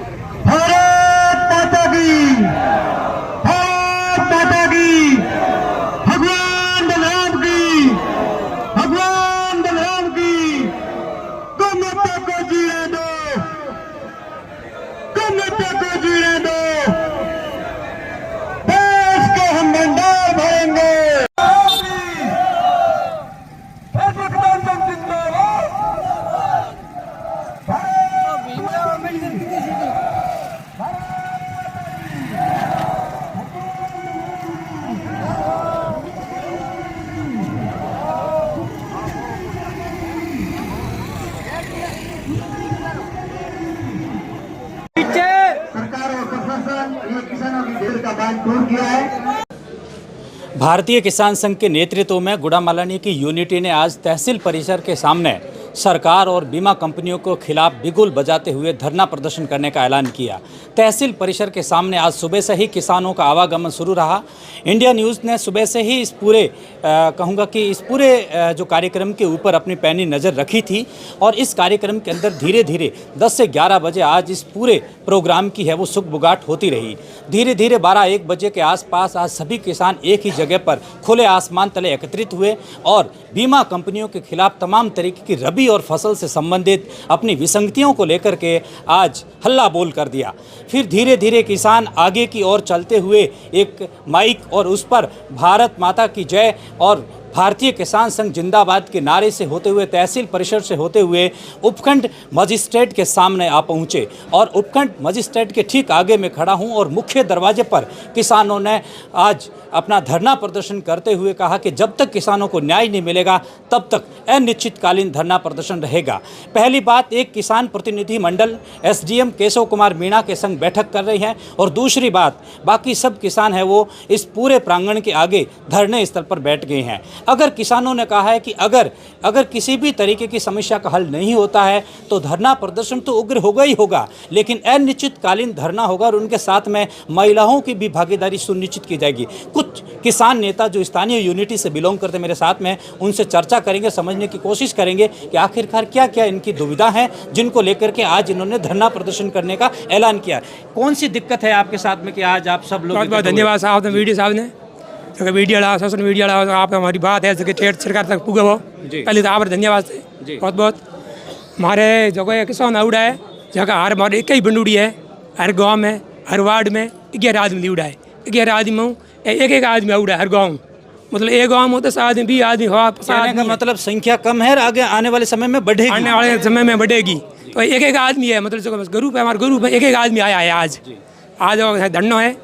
भारत माता की, भारत माता की, भगवान बलराम की, भगवान बलराम की। गौ माता को जीने दो, गौ माता को जीने दो। देश के हम भंडार भरेंगे। सरकार और प्रशासन ये किसानों की भीड़ का बांध दूर किया है। भारतीय किसान संघ के नेतृत्व में गुड़ामालानी की यूनिटी ने आज तहसील परिसर के सामने सरकार और बीमा कंपनियों को खिलाफ बिगुल बजाते हुए धरना प्रदर्शन करने का ऐलान किया। तहसील परिसर के सामने आज सुबह से ही किसानों का आवागमन शुरू रहा। इंडिया न्यूज़ ने सुबह से ही इस पूरे कहूँगा कि इस पूरे जो कार्यक्रम के ऊपर अपनी पैनी नज़र रखी थी और इस कार्यक्रम के अंदर धीरे धीरे 10 से 11 बजे आज इस पूरे प्रोग्राम की है वो सुगबुगाहट होती रही। धीरे धीरे 12-1 बजे के आसपास आज सभी किसान एक ही जगह पर खुले आसमान तले एकत्रित हुए और बीमा कंपनियों के खिलाफ तमाम तरीके की रबी और फसल से संबंधित अपनी विसंगतियों को लेकर के आज हल्ला बोल कर दिया। फिर धीरे धीरे किसान आगे की ओर चलते हुए एक माइक और उस पर भारत माता की जय और भारतीय किसान संघ जिंदाबाद के नारे से होते हुए तहसील परिसर से होते हुए उपखंड मजिस्ट्रेट के सामने आ पहुंचे और उपखंड मजिस्ट्रेट के ठीक आगे में खड़ा हूं और मुख्य दरवाजे पर किसानों ने आज अपना धरना प्रदर्शन करते हुए कहा कि जब तक किसानों को न्याय नहीं मिलेगा तब तक अनिश्चितकालीन धरना प्रदर्शन रहेगा। पहली बात, एक किसान प्रतिनिधि मंडल एसडीएम केशव कुमार मीणा के संग बैठक कर रही हैं और दूसरी बात, बाकी सब किसान हैं वो इस पूरे प्रांगण के आगे धरने स्थल पर बैठ गए हैं। अगर किसानों ने कहा है कि अगर किसी भी तरीके की समस्या का हल नहीं होता है तो धरना प्रदर्शन तो उग्र होगा ही होगा, लेकिन अनिश्चितकालीन धरना होगा और उनके साथ में महिलाओं की भी भागीदारी सुनिश्चित की जाएगी। कुछ किसान नेता जो स्थानीय यूनिटी से बिलोंग करते मेरे साथ में, उनसे चर्चा करेंगे, समझने की कोशिश करेंगे कि आखिरकार क्या क्या इनकी दुविधा है जिनको लेकर के आज इन्होंने धरना प्रदर्शन करने का ऐलान किया। कौन सी दिक्कत है आपके साथ में कि आज आप सब लोग? बहुत बहुत धन्यवाद साहब मीडिया साहब ने मीडिया डाला, सोशल मीडिया डाला, आप हमारी बात है ठेठ सरकार तक पुगे वो पहले तो आप धन्यवाद से बहुत बहुत। हमारे जो किसान आउड़ा है जगह हर हमारे एक ही बंडूड़ी है, हर गाँव में हर वार्ड में 11 आदमी उड़ा है, 11 आदमी एक आदमी उड़ा है हर गाँव। मतलब एक गाँव में 10 आदमी 20 आदमी हो, का मतलब संख्या कम है, आगे आने वाले समय में बढ़ेगी, आने वाले समय में बढ़ेगी। तो एक आदमी है, मतलब जो ग्रुप है हमारे ग्रुप में एक आदमी आया है आज धरना है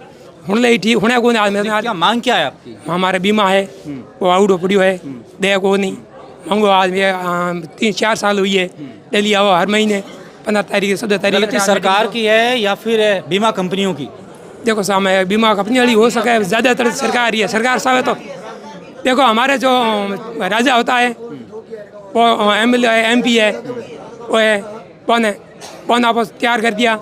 हुणे ठीक हुणे को क्या मांग क्या है आपकी? हमारे बीमा है वो आउडो पड़ियो है, दे को नहीं मंगो आदमी 3-4 साल हुई है, डेली आओ हर महीने 15 तारीख 17 तारीख। सरकार की है या फिर बीमा कंपनियों की? देखो सामने बीमा कंपनी वाली हो सके, ज़्यादातर सरकार ही है। सरकार साहब है तो देखो हमारे जो राजा होता है वो MLA है, MP है, वो है कौन आपस तैयार कर दिया,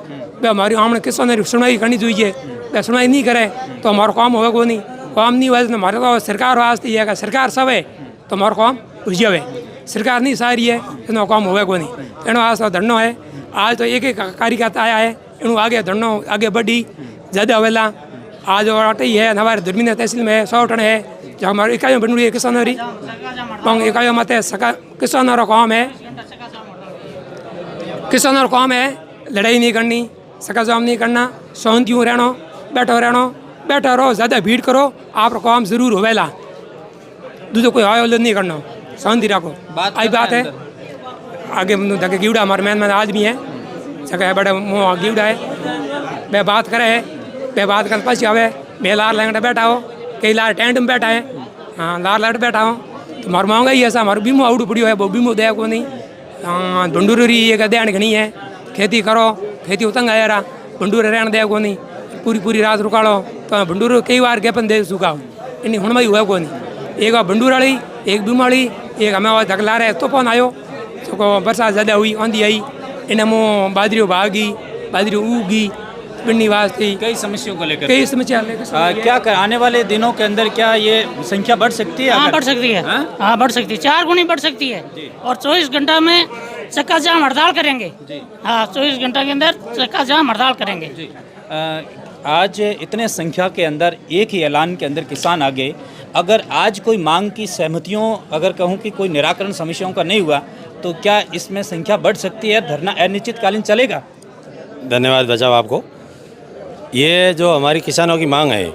हमारी हमने किसानों ने सुनवाई करनी चाहिए, सुनवाई नहीं करे तो हमारा काम होगा को नहीं, काम नहीं हुआ तो हमारे को सरकार वास्ते ही है, सरकार सब है तो हमारा काम उजब है, सरकार नहीं सारी है तो काम होगा को नहीं। तेणु आज तो धरना है, आज तो एक कार्यकर्ता आया है, इन आगे धरना आगे बढ़ी ज़्यादा वेला आज और ही है। हमारे दुर्मिन तहसील में 100 टन है जो हमारे इकाइयों बन रही है किसानों इकाइयों मत किसानों का काम है, किसानों का काम है लड़ाई नहीं करनी, सका जाम नहीं करना, शांतियों रहना, बैठो रहो, ज़्यादा भीड़ करो, आपका काम जरूर होवेला, दूसरा कोई हाय नहीं करना, शांति रखो। आई बात है आगे धके गिवड़ा हमारे मेहमान आदमी है जगह बड़े मुँह गिवड़ा है, वे बात करे है, वे बात कर पास आवे, वे लार लंगड़ा बैठा हो, कई लार टेंट में बैठा है, हाँ लार लट बैठा हो तो हमारा महंगा ही ऐसा हमारा बीमो आउट पड़ी है, वो बीमो दया को नहीं, हाँ ढूंढूरी ये ध्यान घनी है, खेती करो, खेती उतंग आया रहा भंडूर रहने दे को नहीं, पूरी रात रुकाड़ो तो भंडूर कई बार ज्ञापन दे सुखाओ इन हुण में हुआ को नहीं। एक बार भंडूर वाली, एक बीमारी, एक हमें धकला रहे तूफान आयो तो बरसात ज़्यादा हुई, आंधी आई, इन मुँह बाजरी भागी, बाजरी उगी, पिंडी वास्ते कई समस्याओं को लेकर कई समस्या लेकर क्या आने वाले दिनों के अंदर क्या ये संख्या बढ़ सकती है? हाँ बढ़ सकती है, हाँ बढ़ सकती है, 4 गुनी बढ़ सकती है और 24 घंटा में चक्का जाम हड़ताल करेंगे। हाँ, 24 घंटे के अंदर चक्का जाम हड़ताल करेंगे। आज इतने संख्या के अंदर एक ही ऐलान के अंदर किसान आ गए। अगर आज कोई मांग की सहमतियों, अगर कहूँ कि कोई निराकरण समस्याओं का नहीं हुआ, तो क्या इसमें संख्या बढ़ सकती है? धरना अनिश्चितकालीन चलेगा? धन्यवाद बचाव आपको। ये जो हमारी किसानों की मांग है,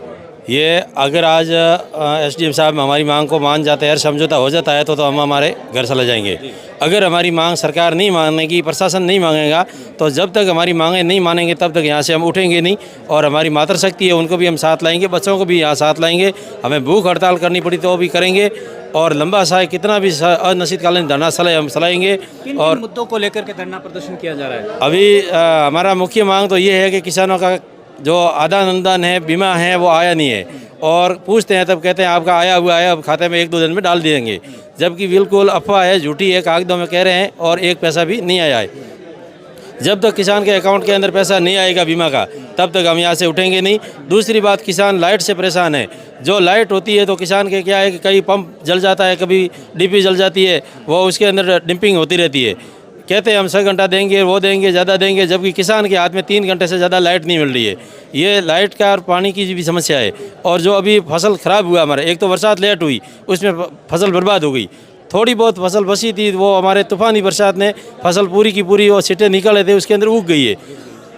ये अगर आज एसडीएम साहब हमारी मांग को मान जाते हैं, समझौता हो जाता है, तो हम हमारे घर चले जाएंगे। अगर हमारी मांग सरकार नहीं मानेगी, प्रशासन नहीं मांगेगा, तो जब तक हमारी मांगें नहीं मानेंगे तब तक यहाँ से हम उठेंगे नहीं। और हमारी मातृशक्ति है, उनको भी हम साथ लाएंगे, बच्चों को भी यहाँ साथ लाएंगे। हमें भूख हड़ताल करनी पड़ी तो वो भी करेंगे, और लंबा सा कितना भी अनिश्चितकालीन धरना हम चलाएंगे। और मुद्दों को लेकर के धरना प्रदर्शन किया जा रहा है? अभी हमारा मुख्य मांग तो ये है कि किसानों का जो आधा अनुदान है, बीमा है, वो आया नहीं है। और पूछते हैं तब कहते हैं आपका आया हुआ है, अब खाते में 1-2 दिन में डाल देंगे, जबकि बिल्कुल अफवाह है, झूठी है, कागजों में कह रहे हैं और एक पैसा भी नहीं आया है। जब तक किसान के अकाउंट के अंदर पैसा नहीं आएगा बीमा का, तब तक हम यहाँ से उठेंगे नहीं। दूसरी बात, किसान लाइट से परेशान है। जो लाइट होती है तो किसान के क्या है कि कई पंप जल जाता है, कभी डीपी जल जाती है, वो उसके अंदर डिंपिंग होती रहती है। कहते हैं हम 6 घंटा देंगे, वो देंगे, ज़्यादा देंगे, जबकि किसान के हाथ में 3 घंटे से ज़्यादा लाइट नहीं मिल रही है। ये लाइट का और पानी की भी समस्या है। और जो अभी फसल ख़राब हुआ हमारे, एक तो बरसात लेट हुई, उसमें फसल बर्बाद हो गई। थोड़ी बहुत फसल बची थी, वो हमारे तूफ़ानी बरसात ने फसल पूरी की पूरी, वो सिटे निकले थे उसके अंदर उग गई है,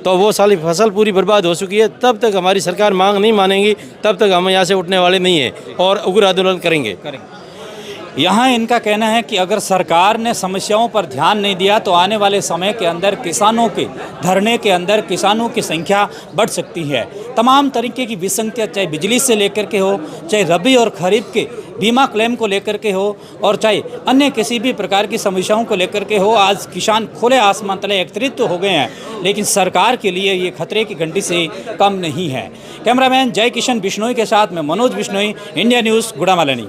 तो वो सारी फसल पूरी बर्बाद हो चुकी है। तब तक हमारी सरकार मांग नहीं मानेगी, तब तक हम यहाँ से उठने वाले नहीं हैं और उग्र आंदोलन करेंगे। यहाँ इनका कहना है कि अगर सरकार ने समस्याओं पर ध्यान नहीं दिया तो आने वाले समय के अंदर किसानों के धरने के अंदर किसानों की संख्या बढ़ सकती है। तमाम तरीके की विसंगतियाँ, चाहे बिजली से लेकर के हो, चाहे रबी और खरीफ के बीमा क्लेम को लेकर के हो, और चाहे अन्य किसी भी प्रकार की समस्याओं को लेकर के हो, आज किसान खुले आसमान तले एकत्रित तो हो गए हैं, लेकिन सरकार के लिए ये खतरे की घंटी से कम नहीं है। कैमरामैन जय किशन बिश्नोई के साथ में मनोज बिश्नोई, इंडिया न्यूज़, गुड़ामालानी।